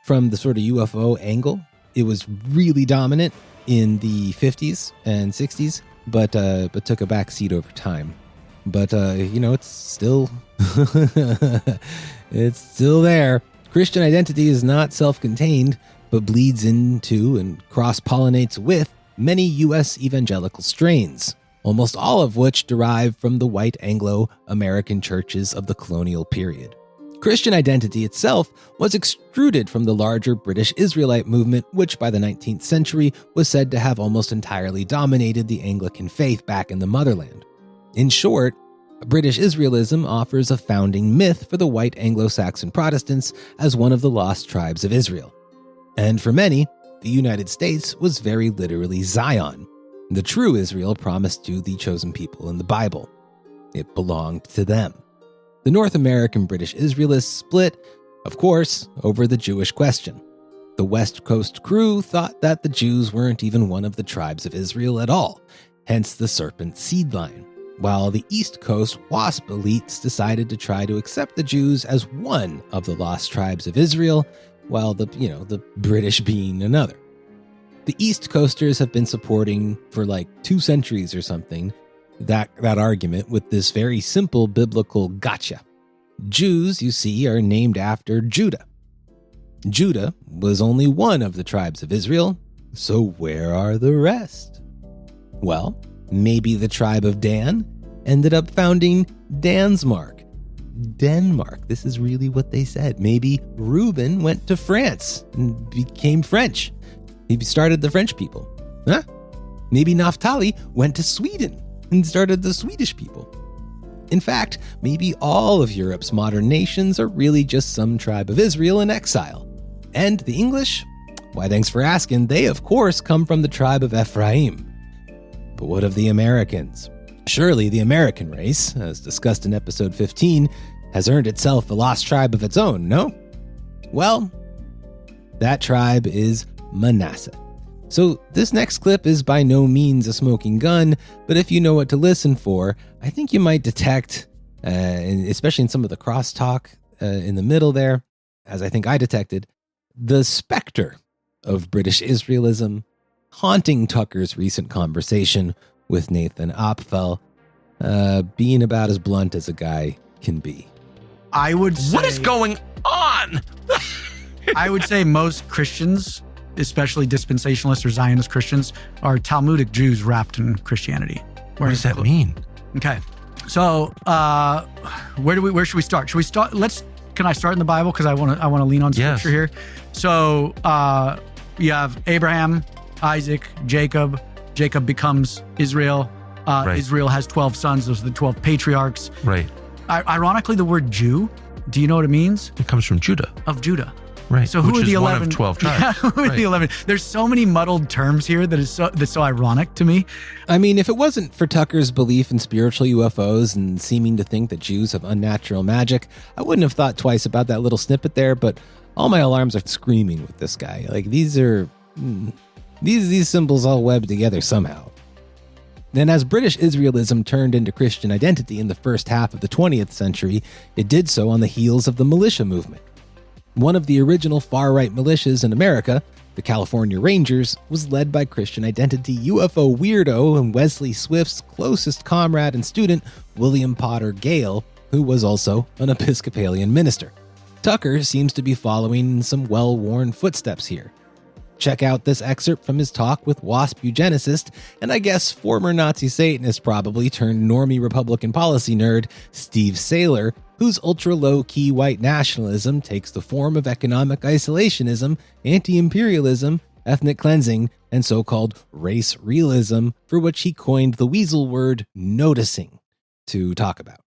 from the sort of UFO angle. It was really dominant in the 50s and 60s, but took a back seat over time. But it's still it's still there. Christian identity is not self-contained, but bleeds into and cross-pollinates with many U.S. evangelical strains, almost all of which derive from the white Anglo-American churches of the colonial period. Christian identity itself was extruded from the larger British Israelite movement, which by the 19th century was said to have almost entirely dominated the Anglican faith back in the motherland. In short, British Israelism offers a founding myth for the White Anglo-Saxon Protestants as one of the lost tribes of Israel. And for many, the United States was very literally Zion, the true Israel promised to the chosen people in the Bible. It belonged to them. The North American British Israelists split, of course, over the Jewish question. The West Coast crew thought that the Jews weren't even one of the tribes of Israel at all, hence the serpent seed line, while the East Coast WASP elites decided to try to accept the Jews as one of the lost tribes of Israel, while the British being another. The East Coasters have been supporting for like 2 centuries or something that argument with this very simple biblical gotcha. Jews, you see, are named after Judah. Judah was only one of the tribes of Israel, so where are the rest? Well, maybe the tribe of Dan ended up founding Dansmark. Denmark, this is really what they said. Maybe Reuben went to France and became French. He started the French people. Huh? Maybe Naphtali went to Sweden and started the Swedish people. In fact, maybe all of Europe's modern nations are really just some tribe of Israel in exile. And the English? Why, thanks for asking. They, of course, come from the tribe of Ephraim. But what of the Americans? Surely the American race, as discussed in episode 15, has earned itself a lost tribe of its own, no? Well, that tribe is Manasseh. So this next clip is by no means a smoking gun, but if you know what to listen for, I think you might detect, especially in some of the crosstalk in the middle there, as I think I detected, the specter of British Israelism haunting Tucker's recent conversation with Nathan Opfel, being about as blunt as a guy can be. I would say, what is going on? I would say most Christians, especially dispensationalist or Zionist Christians, are Talmudic Jews wrapped in Christianity. What does that mean? Okay. So, where should we start? Should we start? Can I start in the Bible? Because I want to lean on scripture here. So, you have Abraham, Isaac, Jacob. Jacob becomes Israel. Right. Israel has 12 sons. Those are the 12 patriarchs. Right. Ironically, the word Jew, do you know what it means? It comes from Judah. Of Judah. Right. So who are the 11? One of 12 tribes. Yeah, who are the 11? There's so many muddled terms here that's so ironic to me. I mean, if it wasn't for Tucker's belief in spiritual UFOs and seeming to think that Jews have unnatural magic, I wouldn't have thought twice about that little snippet there, but all my alarms are screaming with this guy. Like, these symbols all webbed together somehow. Then as British Israelism turned into Christian identity in the first half of the 20th century, it did so on the heels of the militia movement. One of the original far-right militias in America, the California Rangers, was led by Christian identity UFO weirdo and Wesley Swift's closest comrade and student, William Potter Gale, who was also an Episcopalian minister. Tucker seems to be following in some well-worn footsteps here. Check out this excerpt from his talk with WASP eugenicist, and I guess former Nazi Satanist probably turned normie Republican policy nerd, Steve Saylor, whose ultra-low-key white nationalism takes the form of economic isolationism, anti-imperialism, ethnic cleansing, and so-called race realism, for which he coined the weasel word noticing to talk about.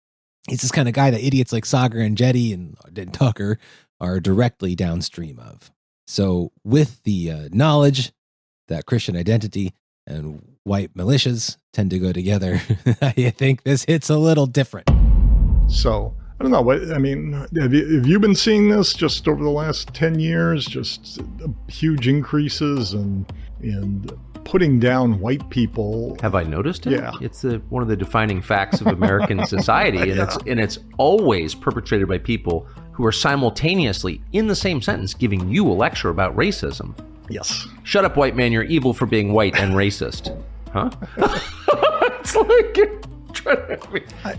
He's this kind of guy that idiots like Sagar and Jetty and Tucker are directly downstream of. So with the knowledge that Christian identity and white militias tend to go together, I think this hits a little different. So, I don't know. Have you been seeing this just over the last 10 years? Just huge increases in putting down white people. Have I noticed it? Yeah. It's one of the defining facts of American society, and it's always perpetrated by people who are simultaneously, in the same sentence, giving you a lecture about racism. Yes. Shut up, white man, you're evil for being white and racist. Huh? It's like,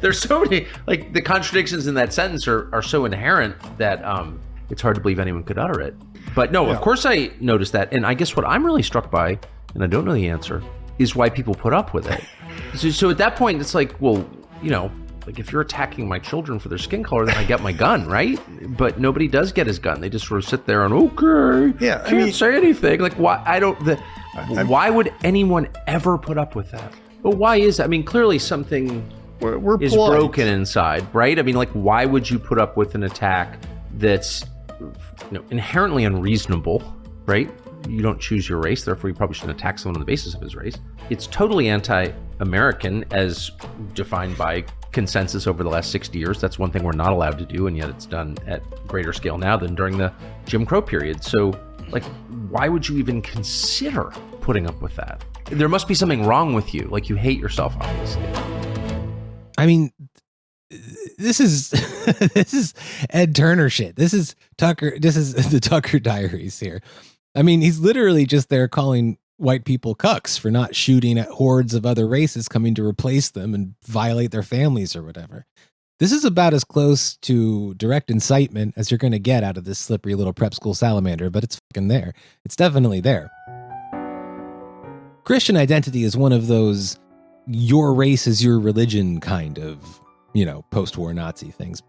there's so many, like, the contradictions in that sentence are so inherent that it's hard to believe anyone could utter it. But no, of course I noticed that. And I guess what I'm really struck by, and I don't know the answer, is why people put up with it. So at that point, it's like, well, like, if you're attacking my children for their skin color, then I get my gun, right? But nobody does get his gun. They just sort of sit there and, can't say anything. Like, why? Why would anyone ever put up with that? But why is that? I mean, clearly something is broken inside, right? I mean, like, why would you put up with an attack that's inherently unreasonable, right? You don't choose your race, therefore you probably shouldn't attack someone on the basis of his race. It's totally anti-American as defined by consensus over the last 60 years. That's one thing we're not allowed to do, and yet it's done at greater scale now than during the Jim Crow period. So, like, why would you even consider putting up with that? There must be something wrong with you. Like, you hate yourself, obviously. I mean, this is this is Ed Turner shit. This is Tucker. This is the Tucker Diaries here. I mean, he's literally just there calling white people cucks for not shooting at hordes of other races coming to replace them and violate their families or whatever. This is about as close to direct incitement as you're going to get out of this slippery little prep school salamander, but it's fucking there. It's definitely there. Christian identity is one of those your race is your religion kind of, post-war Nazi things.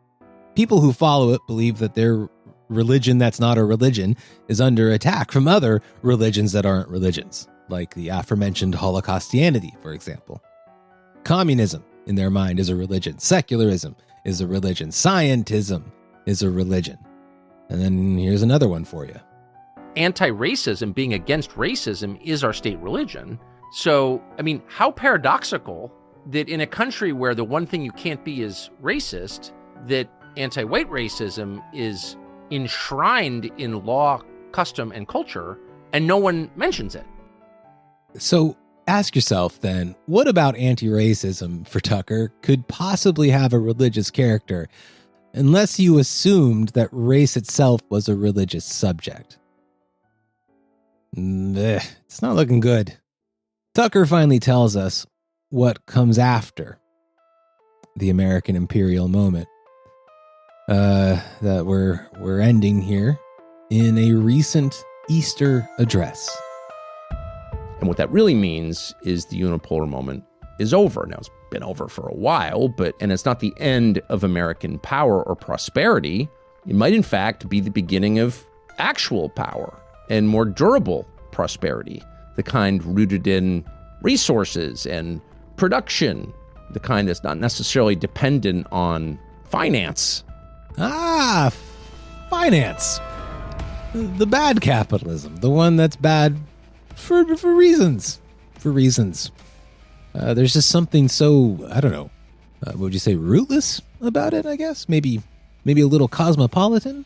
People who follow it believe that their religion that's not a religion is under attack from other religions that aren't religions, like the aforementioned Holocaustianity, for example. Communism, in their mind, is a religion. Secularism is a religion. Scientism is a religion. And then here's another one for you. Anti-racism, being against racism, is our state religion. So, I mean, how paradoxical that in a country where the one thing you can't be is racist, that anti-white racism is enshrined in law, custom, and culture, and no one mentions it. So ask yourself then, what about anti-racism for Tucker could possibly have a religious character, unless you assumed that race itself was a religious subject? It's not looking good. Tucker finally tells us what comes after the American imperial moment. That we're ending here in a recent Easter address. And what that really means is the unipolar moment is over. Now, it's been over for a while, and it's not the end of American power or prosperity. It might, in fact, be the beginning of actual power and more durable prosperity, the kind rooted in resources and production, the kind that's not necessarily dependent on finance. Ah, finance. The bad capitalism, the one that's bad for reasons. For reasons. There's just something so, I don't know, what would you say, rootless about it, I guess? Maybe a little cosmopolitan?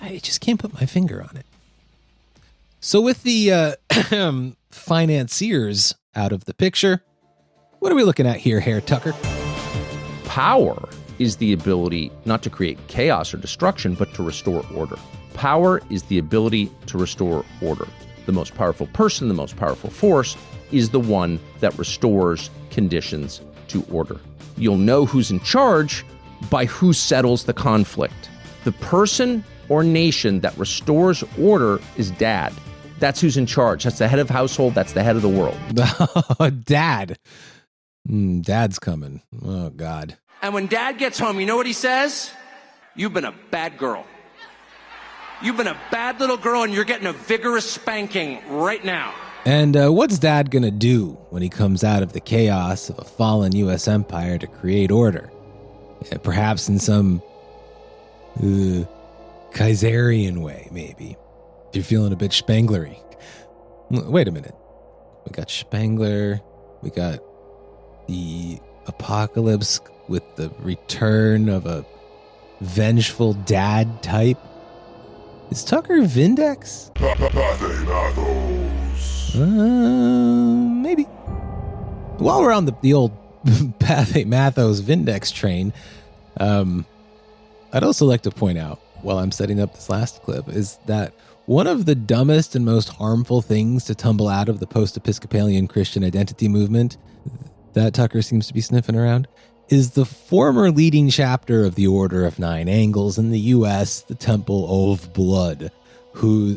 I just can't put my finger on it. So with the financiers out of the picture, what are we looking at here, Herr Tucker? Power is the ability not to create chaos or destruction, but to restore order. Power is the ability to restore order. The most powerful person, the most powerful force, is the one that restores conditions to order. You'll know who's in charge by who settles the conflict. The person or nation that restores order is dad. That's who's in charge. That's the head of household. That's the head of the world. Dad. Dad's coming. Oh, God. And when dad gets home, you know what he says? You've been a bad girl. You've been a bad little girl, and you're getting a vigorous spanking right now. And what's dad going to do when he comes out of the chaos of a fallen U.S. empire to create order? Perhaps in some Kaiserian way, maybe. If you're feeling a bit Spanglery. Wait a minute. We got Spangler. We got the apocalypse with the return of a vengeful dad type. Is Tucker Vindex? Maybe. While we're on the old Pathe Mathos Vindex train, I'd also like to point out, while I'm setting up this last clip, is that one of the dumbest and most harmful things to tumble out of the post-Episcopalian Christian identity movement that Tucker seems to be sniffing around is the former leading chapter of the Order of Nine Angles in the U.S., the Temple of Blood, whose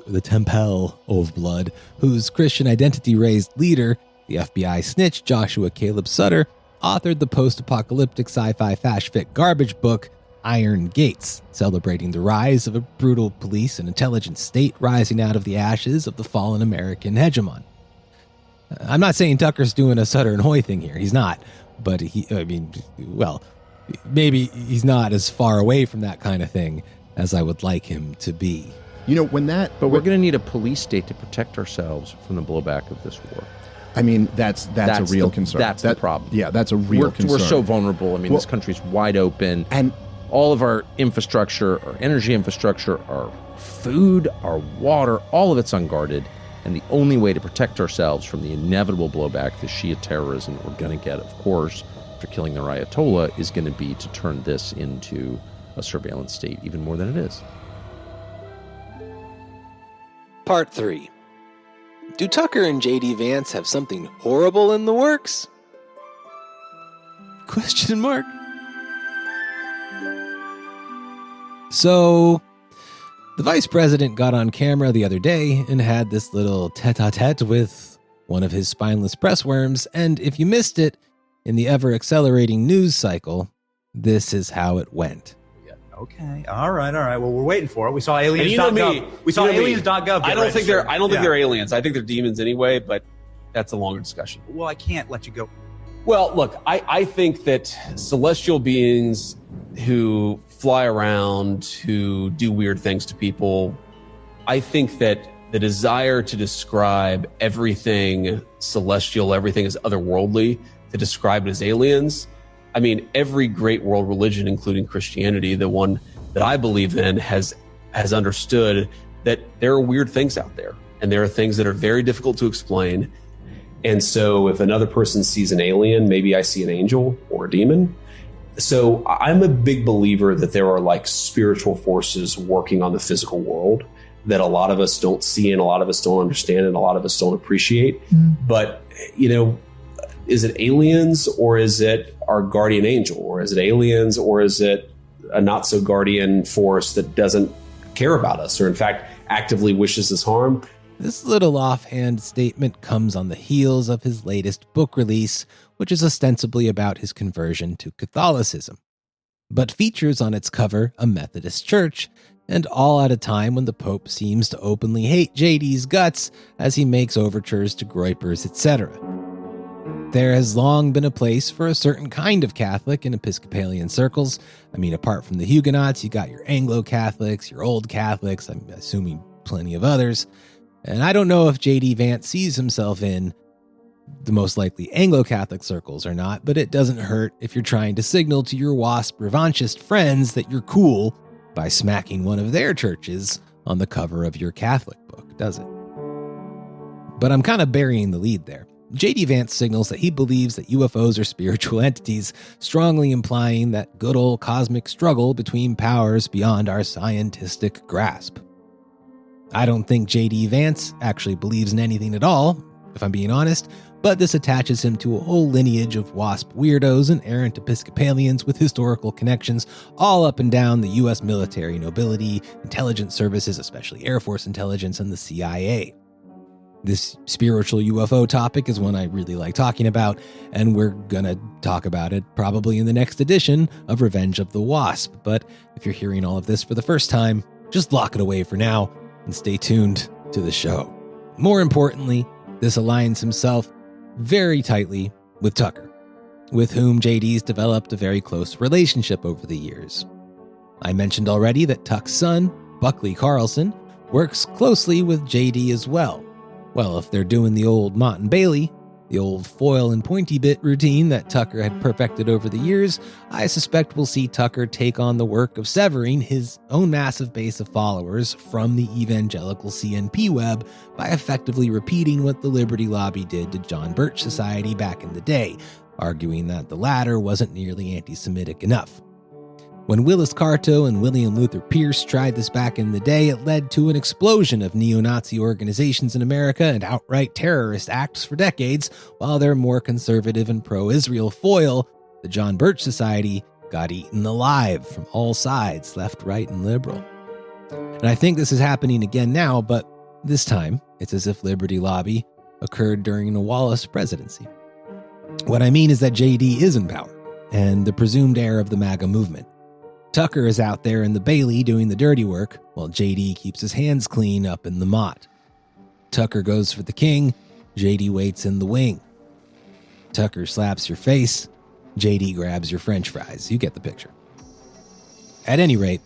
Christian identity-raised leader, the FBI snitch Joshua Caleb Sutter, authored the post-apocalyptic sci-fi fash-fic garbage book Iron Gates, celebrating the rise of a brutal police and intelligence state rising out of the ashes of the fallen American hegemon. I'm not saying Tucker's doing a Sutter and Hoy thing here. He's not. But maybe he's not as far away from that kind of thing as I would like him to be. You know, but we're going to need a police state to protect ourselves from the blowback of this war. I mean, that's a real concern. That's the problem. Yeah, that's a real concern. We're so vulnerable. I mean, this country's wide open. And all of our infrastructure, our energy infrastructure, our food, our water, all of it's unguarded. And the only way to protect ourselves from the inevitable blowback, the Shia terrorism that we're going to get, of course, after killing the Ayatollah, is going to be to turn this into a surveillance state even more than it is. Part 3. Do Tucker and J.D. Vance have something horrible in the works? Question mark. So, the vice president got on camera the other day and had this little tete-a-tete with one of his spineless press worms, and if you missed it, in the ever-accelerating news cycle, this is how it went. Okay. All right. Well, we're waiting for it. We saw aliens.gov. You know me. We saw aliens.gov. I don't think they're aliens. I think they're demons anyway, but that's a longer discussion. Well, I can't let you go. Well, look, I think that celestial beings who fly around, who do weird things to people, I think that the desire to describe everything celestial, everything as otherworldly, to describe it as aliens. I mean, every great world religion, including Christianity, the one that I believe in, has understood that there are weird things out there, and there are things that are very difficult to explain. And so if another person sees an alien, maybe I see an angel or a demon. So I'm a big believer that there are like spiritual forces working on the physical world that a lot of us don't see and a lot of us don't understand and a lot of us don't appreciate. But, you know, is it aliens or is it our guardian angel, or is it aliens or is it a not so guardian force that doesn't care about us or in fact actively wishes us harm? This little offhand statement comes on the heels of his latest book release, which is ostensibly about his conversion to Catholicism, but features on its cover a Methodist church, and all at a time when the Pope seems to openly hate JD's guts as he makes overtures to Groypers, etc. There has long been a place for a certain kind of Catholic in Episcopalian circles. I mean, apart from the Huguenots, you got your Anglo-Catholics, your Old Catholics, I'm assuming plenty of others. And I don't know if J.D. Vance sees himself in the most likely Anglo-Catholic circles or not, but it doesn't hurt if you're trying to signal to your WASP revanchist friends that you're cool by smacking one of their churches on the cover of your Catholic book, does it? But I'm kind of burying the lead there. J.D. Vance signals that he believes that UFOs are spiritual entities, strongly implying that good old cosmic struggle between powers beyond our scientific grasp. I don't think J.D. Vance actually believes in anything at all, if I'm being honest, but this attaches him to a whole lineage of WASP weirdos and errant Episcopalians with historical connections all up and down the U.S. military, nobility, intelligence services, especially Air Force intelligence, and the CIA. This spiritual UFO topic is one I really like talking about, and we're gonna talk about it probably in the next edition of Revenge of the WASP, but if you're hearing all of this for the first time, just lock it away for now and stay tuned to the show. More importantly, this aligns himself very tightly with Tucker, with whom JD's developed a very close relationship over the years. I mentioned already that Tuck's son, Buckley Carlson, works closely with JD as well. Well, if they're doing the old Mott and Bailey, the old foil and pointy bit routine that Tucker had perfected over the years, I suspect we'll see Tucker take on the work of severing his own massive base of followers from the evangelical CNP web by effectively repeating what the Liberty Lobby did to John Birch Society back in the day, arguing that the latter wasn't nearly anti-Semitic enough. When Willis Carto and William Luther Pierce tried this back in the day, it led to an explosion of neo-Nazi organizations in America and outright terrorist acts for decades, while their more conservative and pro-Israel foil, the John Birch Society, got eaten alive from all sides, left, right, and liberal. And I think this is happening again now, but this time, it's as if Liberty Lobby occurred during the Wallace presidency. What I mean is that JD is in power, and the presumed heir of the MAGA movement. Tucker is out there in the Bailey doing the dirty work, while JD keeps his hands clean up in the Mott. Tucker goes for the king, JD waits in the wing. Tucker slaps your face, JD grabs your french fries. You get the picture. At any rate,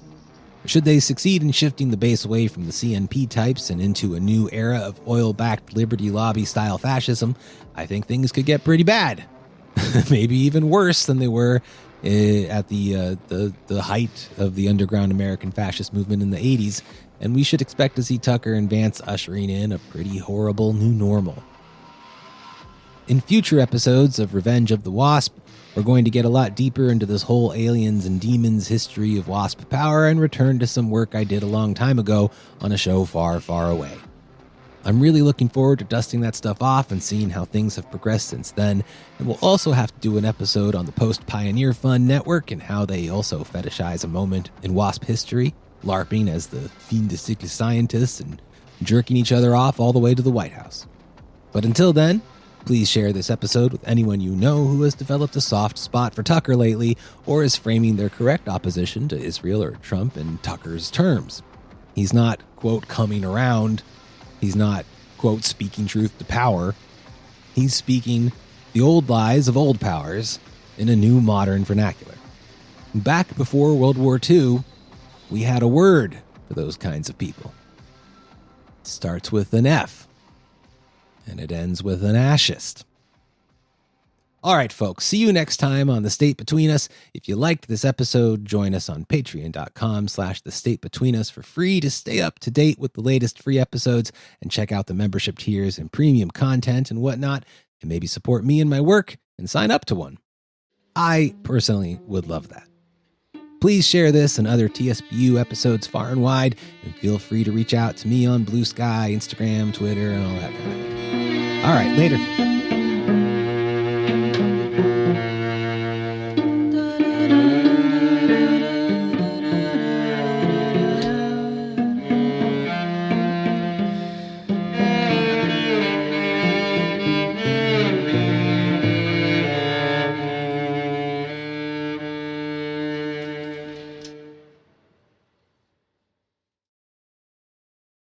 should they succeed in shifting the base away from the CNP types and into a new era of oil-backed Liberty Lobby-style fascism, I think things could get pretty bad. Maybe even worse than they were at the height of the underground American fascist movement in the 80s, and we should expect to see Tucker and Vance ushering in a pretty horrible new normal. In future episodes of Revenge of the WASP, we're going to get a lot deeper into this whole aliens and demons history of WASP power and return to some work I did a long time ago on a show far, far away. I'm really looking forward to dusting that stuff off and seeing how things have progressed since then, and we'll also have to do an episode on the Post-Pioneer Fund Network and how they also fetishize a moment in WASP history, LARPing as the fin de siècle scientists and jerking each other off all the way to the White House. But until then, please share this episode with anyone you know who has developed a soft spot for Tucker lately or is framing their correct opposition to Israel or Trump in Tucker's terms. He's not, quote, coming around. He's not, quote, speaking truth to power. He's speaking the old lies of old powers in a new modern vernacular. Back before World War II, we had a word for those kinds of people. It starts with an F, and it ends with an ashist. All right, folks, see you next time on The State Between Us. If you liked this episode, join us on patreon.com/thestatebetweenus for free to stay up to date with the latest free episodes and check out the membership tiers and premium content and whatnot, and maybe support me and my work and sign up to one. I personally would love that. Please share this and other TSBU episodes far and wide, and feel free to reach out to me on Bluesky, Instagram, Twitter, and all that kind of thing. All right, later.